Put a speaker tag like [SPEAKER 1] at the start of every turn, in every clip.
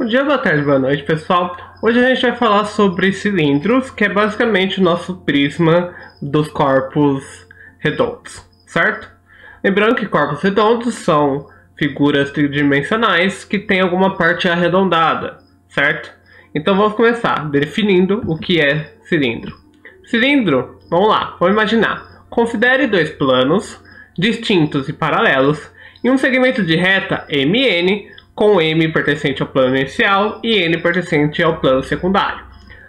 [SPEAKER 1] Bom dia, boa tarde, boa noite, pessoal. Hoje a gente vai falar sobre cilindros, que é basicamente o nosso prisma dos corpos redondos, certo? Lembrando que corpos redondos são figuras tridimensionais que têm alguma parte arredondada, certo? Então vamos começar definindo o que é cilindro. Cilindro, vamos lá, vamos imaginar. Considere dois planos distintos e paralelos e um segmento de reta MN com M pertencente ao plano inicial e N pertencente ao plano secundário.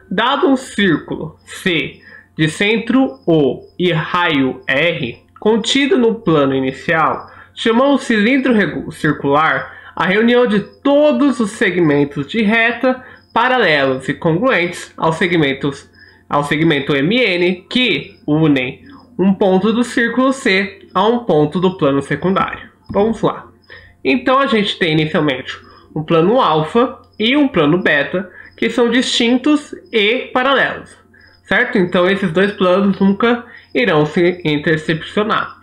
[SPEAKER 1] Dado um círculo C de centro O e raio R contido no plano inicial, chamamos cilindro circular a reunião de todos os segmentos de reta paralelos e congruentes ao segmento MN que unem um ponto do círculo C a um ponto do plano secundário. Vamos lá. Então a gente tem inicialmente um plano alfa e um plano beta, que são distintos e paralelos, certo? Então esses dois planos nunca irão se intercepcionar.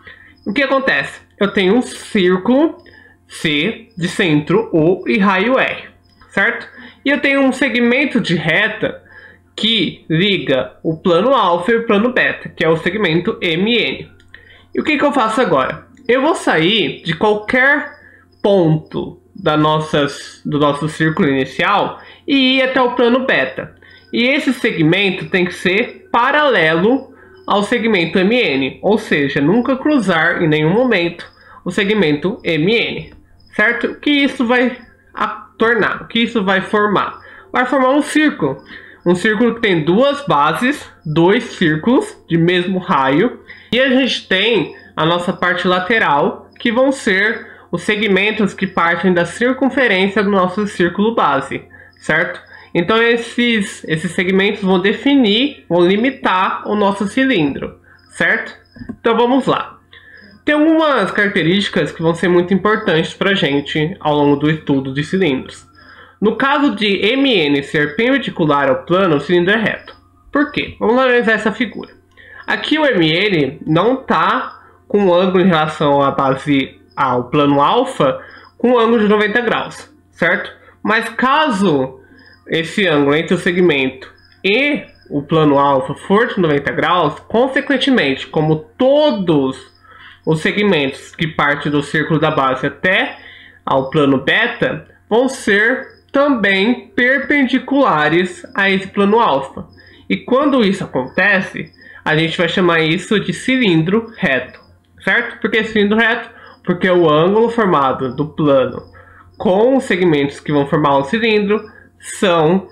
[SPEAKER 1] O que acontece? Eu tenho um círculo C de centro O e raio R, certo? E eu tenho um segmento de reta que liga o plano alfa e o plano beta, que é o segmento MN. E o que eu faço agora? Eu vou sair de qualquer ponto do nosso círculo inicial e ir até o plano beta. E esse segmento tem que ser paralelo ao segmento MN, ou seja, nunca cruzar em nenhum momento o segmento MN, certo? O que isso vai tornar? O que isso vai formar? Vai formar um círculo que tem duas bases, dois círculos de mesmo raio, e a gente tem a nossa parte lateral, que vão ser os segmentos que partem da circunferência do nosso círculo base, certo? Então esses segmentos vão limitar o nosso cilindro, certo? Então vamos lá. Tem algumas características que vão ser muito importantes para a gente ao longo do estudo de cilindros. No caso de MN ser perpendicular ao plano, o cilindro é reto. Por quê? Vamos analisar essa figura. Aqui o MN não está com um ângulo em relação à base ao plano alfa com um ângulo de 90 graus, certo? Mas caso esse ângulo entre o segmento e o plano alfa for de 90 graus, consequentemente, como todos os segmentos que partem do círculo da base até ao plano beta vão ser também perpendiculares a esse plano alfa. E quando isso acontece, a gente vai chamar isso de cilindro reto, certo? Por que cilindro reto? Porque o ângulo formado do plano com os segmentos que vão formar o cilindro são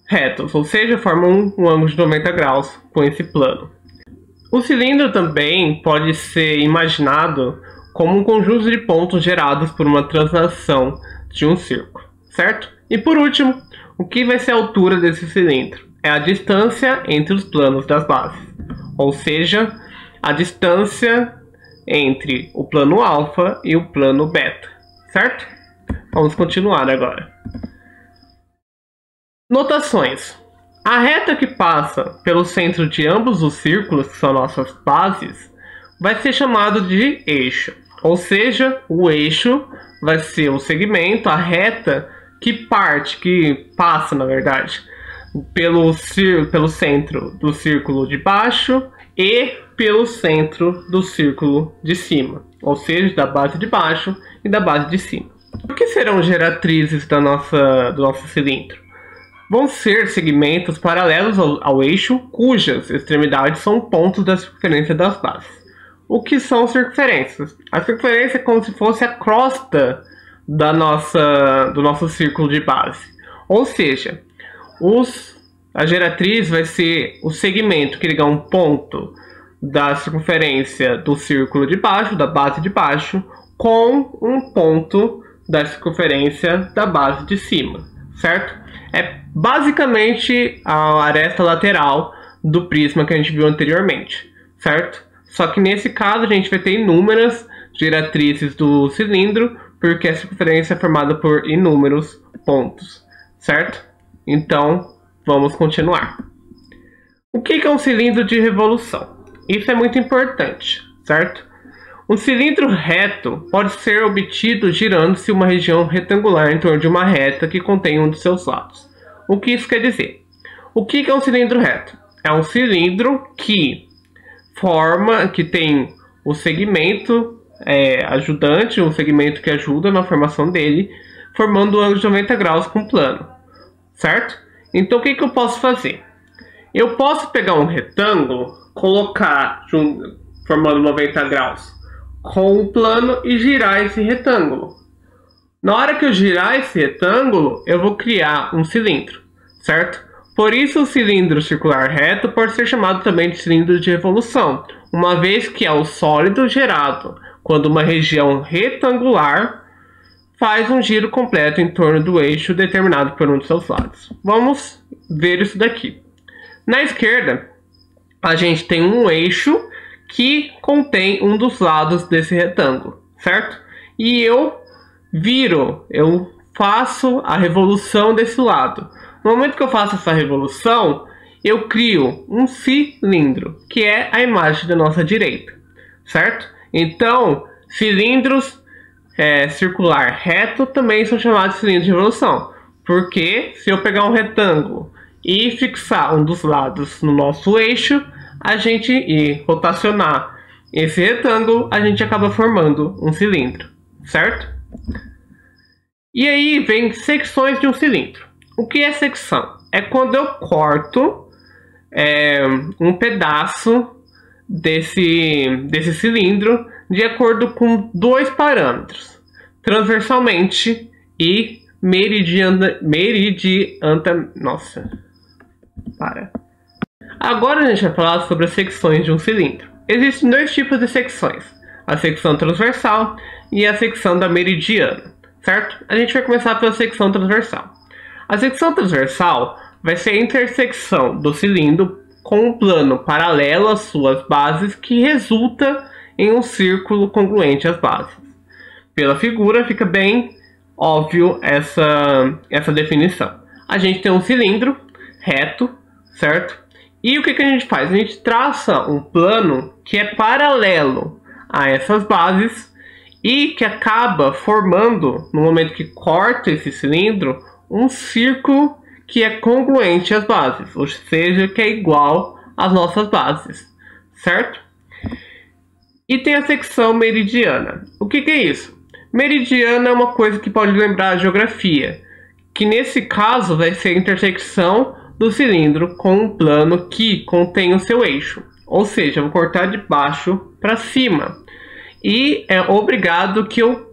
[SPEAKER 1] retos, ou seja, formam um ângulo de 90 graus com esse plano. O cilindro também pode ser imaginado como um conjunto de pontos gerados por uma translação de um círculo, certo? E por último, o que vai ser a altura desse cilindro? É a distância entre os planos das bases, ou seja, a distância entre o plano alfa e o plano beta, certo? Vamos continuar agora. Notações. A reta que passa pelo centro de ambos os círculos, que são nossas bases, vai ser chamado de eixo. Ou seja, o eixo vai ser o segmento, a reta que passa, na verdade, pelo centro do círculo de baixo e pelo centro do círculo de cima, ou seja, da base de baixo e da base de cima. O que serão geratrizes do nosso cilindro? Vão ser segmentos paralelos ao eixo, cujas extremidades são pontos da circunferência das bases. O que são circunferências? A circunferência é como se fosse a crosta do nosso círculo de base, ou seja, a geratriz vai ser o segmento que liga um ponto da circunferência do círculo de baixo, da base de baixo, com um ponto da circunferência da base de cima, certo? É basicamente a aresta lateral do prisma que a gente viu anteriormente, certo? Só que nesse caso a gente vai ter inúmeras geratrizes do cilindro, porque a circunferência é formada por inúmeros pontos, certo? Então, vamos continuar. O que é um cilindro de revolução? Isso é muito importante, certo? Um cilindro reto pode ser obtido girando-se uma região retangular em torno de uma reta que contém um dos seus lados. O que isso quer dizer? O que é um cilindro reto? É um cilindro que tem o segmento ajudante, um segmento que ajuda na formação dele, formando um ângulo de 90 graus com o plano, certo? Então o que eu posso fazer? Eu posso pegar um retângulo, colocar formando 90 graus com o plano e girar esse retângulo. Na hora que eu girar esse retângulo, eu vou criar um cilindro, certo? Por isso o cilindro circular reto pode ser chamado também de cilindro de revolução, uma vez que é o sólido gerado quando uma região retangular faz um giro completo em torno do eixo determinado por um de seus lados. Vamos ver isso daqui. Na esquerda, a gente tem um eixo que contém um dos lados desse retângulo, certo? E eu faço a revolução desse lado. No momento que eu faço essa revolução, eu crio um cilindro, que é a imagem da nossa direita, certo? Então, cilindros circular reto também são chamados de cilindro de revolução, porque se eu pegar um retângulo e fixar um dos lados no nosso eixo, e rotacionar esse retângulo, a gente acaba formando um cilindro, certo? E aí vem secções de um cilindro. O que é secção? É quando eu corto um pedaço desse cilindro de acordo com dois parâmetros, transversalmente e Agora a gente vai falar sobre as secções de um cilindro. Existem dois tipos de secções, a secção transversal e a secção da meridiana, certo? A gente vai começar pela secção transversal. A secção transversal vai ser a intersecção do cilindro com um plano paralelo às suas bases que resulta em um círculo congruente às bases. Pela figura fica bem óbvio essa definição. A gente tem um cilindro reto, certo? E o que a gente faz? A gente traça um plano que é paralelo a essas bases e que acaba formando, no momento que corta esse cilindro, um círculo que é congruente às bases, ou seja, que é igual às nossas bases, certo? E tem a secção meridiana. O que é isso? Meridiana é uma coisa que pode lembrar a geografia, que nesse caso vai ser a intersecção do cilindro com um plano que contém o seu eixo. Ou seja, eu vou cortar de baixo para cima. E é obrigado que eu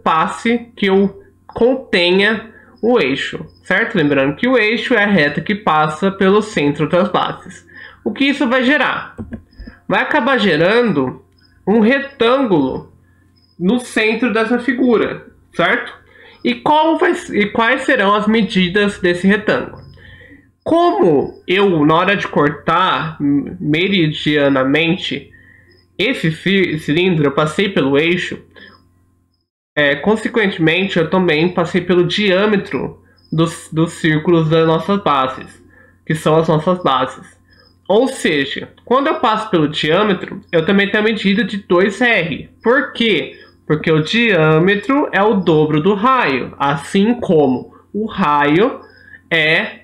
[SPEAKER 1] contenha o eixo, certo? Lembrando que o eixo é a reta que passa pelo centro das bases. O que isso vai gerar? Vai acabar gerando um retângulo no centro dessa figura, certo? E quais serão as medidas desse retângulo? Como eu, na hora de cortar meridianamente esse cilindro, eu passei pelo eixo, consequentemente eu também passei pelo diâmetro dos círculos das nossas bases, que são as nossas bases. Ou seja, quando eu passo pelo diâmetro, eu também tenho a medida de 2R. Por quê? Porque o diâmetro é o dobro do raio, assim como o raio é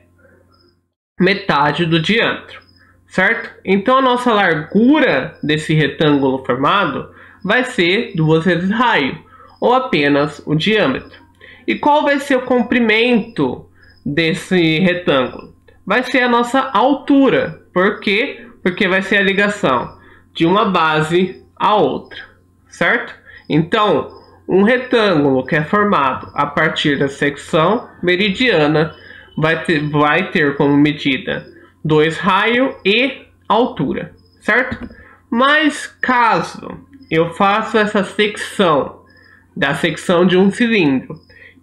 [SPEAKER 1] metade do diâmetro, certo? Então a nossa largura desse retângulo formado vai ser 2 vezes raio, ou apenas o diâmetro. E qual vai ser o comprimento desse retângulo? Vai ser a nossa altura. Por quê? Porque vai ser a ligação de uma base a outra, certo? Então, um retângulo que é formado a partir da secção meridiana vai ter como medida 2 raio e altura, certo? Mas caso eu faça essa secção da secção de um cilindro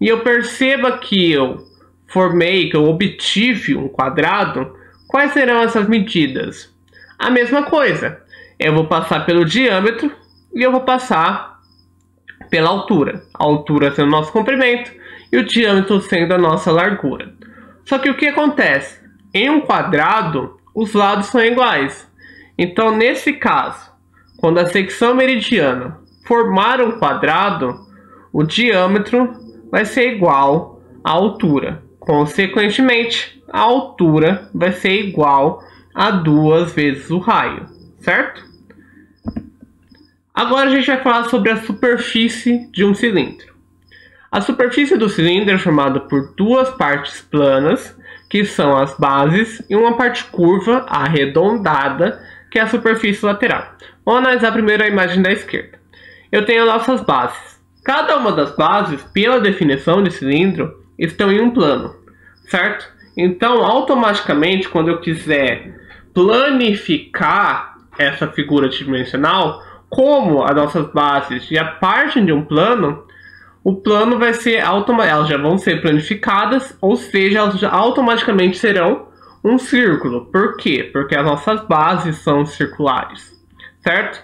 [SPEAKER 1] e eu perceba que eu obtive um quadrado, quais serão essas medidas? A mesma coisa, eu vou passar pelo diâmetro e eu vou passar pela altura. A altura sendo o nosso comprimento e o diâmetro sendo a nossa largura. Só que o que acontece? Em um quadrado, os lados são iguais. Então, nesse caso, quando a secção meridiana formar um quadrado, o diâmetro vai ser igual à altura. Consequentemente, a altura vai ser igual a 2 vezes o raio, certo? Agora a gente vai falar sobre a superfície de um cilindro. A superfície do cilindro é formada por duas partes planas, que são as bases, e uma parte curva, arredondada, que é a superfície lateral. Vamos analisar primeiro a imagem da esquerda. Eu tenho nossas bases. Cada uma das bases, pela definição de cilindro, estão em um plano, certo? Então, automaticamente, quando eu quiser planificar essa figura tridimensional, como as nossas bases já partem de um plano, o plano vai ser elas já vão ser planificadas, ou seja, elas já automaticamente serão um círculo. Por quê? Porque as nossas bases são circulares, certo?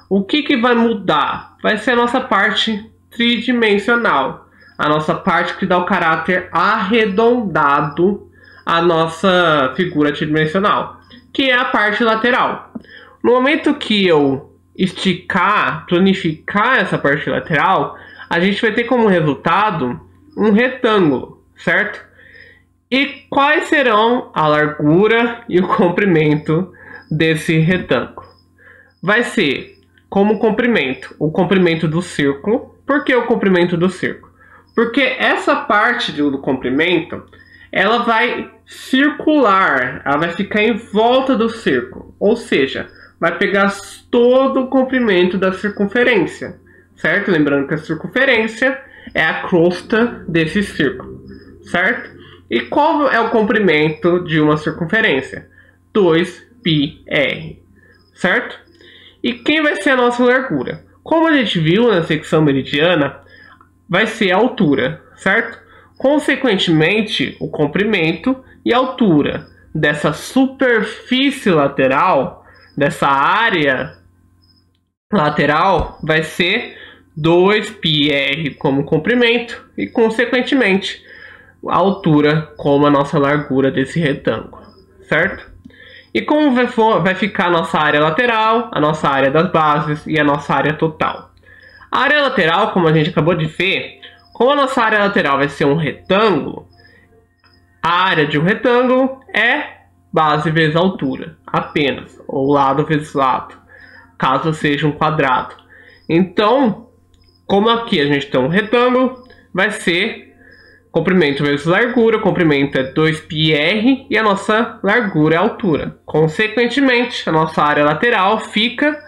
[SPEAKER 1] O que vai mudar? Vai ser a nossa parte tridimensional, a nossa parte que dá o caráter arredondado à nossa figura tridimensional, que é a parte lateral. No momento que eu esticar, planificar essa parte lateral, a gente vai ter como resultado um retângulo, certo? E quais serão a largura e o comprimento desse retângulo? Vai ser como comprimento, o comprimento do círculo. Por que o comprimento do círculo? Porque essa parte do comprimento, ela vai circular, ela vai ficar em volta do círculo, ou seja, vai pegar todo o comprimento da circunferência, certo? Lembrando que a circunferência é a crosta desse círculo, certo? E qual é o comprimento de uma circunferência? 2πr, certo? E quem vai ser a nossa largura? Como a gente viu na secção meridiana, vai ser a altura, certo? Consequentemente, o comprimento e a altura dessa superfície lateral, dessa área lateral, vai ser 2πr como comprimento e, consequentemente, a altura como a nossa largura desse retângulo, certo? E como vai ficar a nossa área lateral, a nossa área das bases e a nossa área total? A área lateral, como a gente acabou de ver, como a nossa área lateral vai ser um retângulo, a área de um retângulo é base vezes altura, apenas, ou lado vezes lado, caso seja um quadrado. Então, como aqui a gente tem um retângulo, vai ser comprimento vezes largura. O comprimento é 2πr e a nossa largura é a altura. Consequentemente, a nossa área lateral fica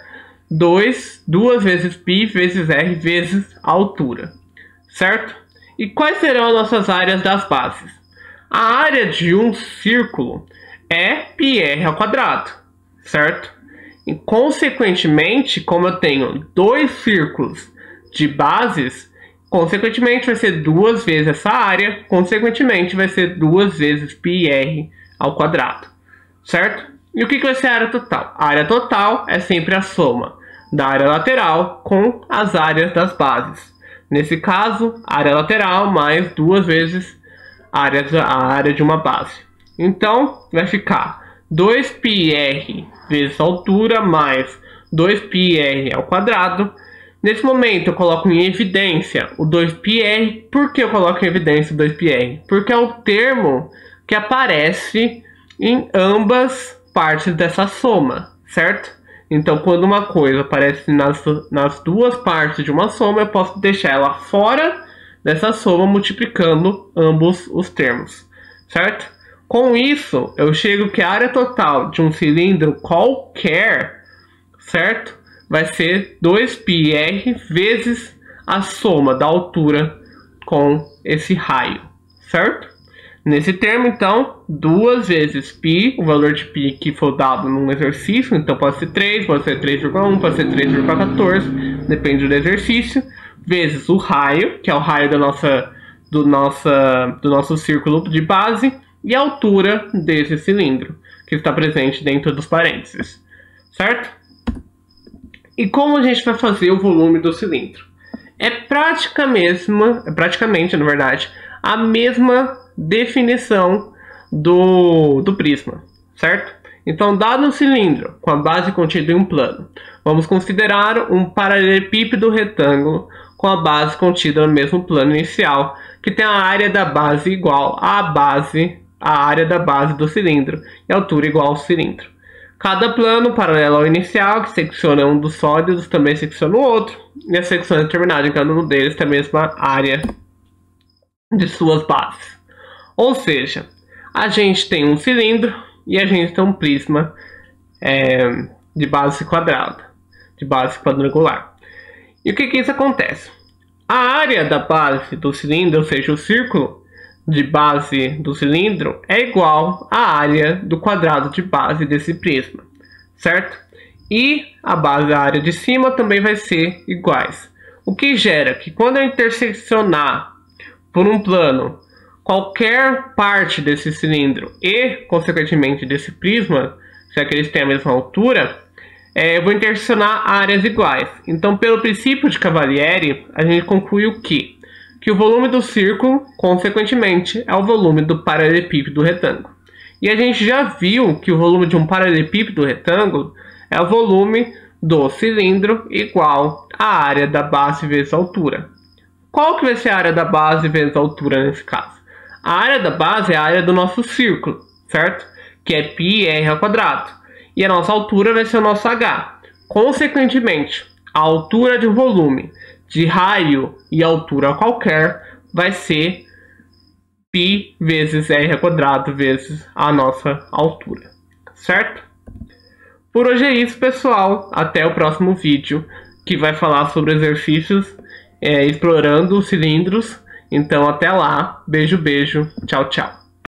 [SPEAKER 1] 2 vezes π vezes r vezes a altura, certo? E quais serão as nossas áreas das bases? A área de um círculo é πr ao quadrado, certo? E, consequentemente, como eu tenho dois círculos de bases, consequentemente vai ser 2 vezes essa área, consequentemente vai ser 2 vezes πr ao quadrado, certo? E o que vai ser a área total? A área total é sempre a soma da área lateral com as áreas das bases. Nesse caso, área lateral mais 2 vezes a área de uma base. Então, vai ficar 2πr vezes a altura mais 2πr ao quadrado. Nesse momento eu coloco em evidência o 2πr. Por que eu coloco em evidência o 2πr? Porque é o termo que aparece em ambas partes dessa soma, certo? Então, quando uma coisa aparece nas duas partes de uma soma, eu posso deixar ela fora dessa soma multiplicando ambos os termos, certo? Com isso, eu chego que a área total de um cilindro qualquer, certo? Vai ser 2πr vezes a soma da altura com esse raio, certo? Nesse termo, então, 2 vezes π, o valor de π que for dado num exercício, então pode ser 3, pode ser 3,1, pode ser 3,14, depende do exercício, vezes o raio, que é o raio do nosso círculo de base, e a altura desse cilindro, que está presente dentro dos parênteses, certo? E como a gente vai fazer o volume do cilindro? É praticamente, na verdade, a mesma definição do prisma, certo? Então, dado um cilindro com a base contida em um plano, vamos considerar um paralelepípedo retângulo com a base contida no mesmo plano inicial, que tem a área da base igual à área da base do cilindro e a altura igual ao cilindro. Cada plano paralelo ao inicial, que secciona um dos sólidos, também secciona o outro, e a secção é determinada em cada um deles tem a mesma área de suas bases. Ou seja, a gente tem um cilindro e a gente tem um prisma de base quadrada, de base quadrangular. E o que isso acontece? A área da base do cilindro, ou seja, o círculo de base do cilindro, é igual à área do quadrado de base desse prisma, certo? E a base da área de cima também vai ser iguais. O que gera que quando eu interseccionar por um plano qualquer parte desse cilindro e, consequentemente, desse prisma, já que eles têm a mesma altura, eu vou interseccionar áreas iguais. Então, pelo princípio de Cavalieri, a gente concluiu que o volume do círculo, consequentemente, é o volume do paralelepípedo retângulo. E a gente já viu que o volume de um paralelepípedo retângulo é o volume do cilindro igual à área da base vezes a altura. Qual que vai ser a área da base vezes a altura nesse caso? A área da base é a área do nosso círculo, certo? Que é πr ao quadrado. E a nossa altura vai ser o nosso h. Consequentemente, a altura de um volume de raio e altura qualquer vai ser π vezes r ao quadrado vezes a nossa altura, certo? Por hoje é isso, pessoal. Até o próximo vídeo, que vai falar sobre exercícios explorando os cilindros. Então, até lá. Beijo, beijo. Tchau, tchau.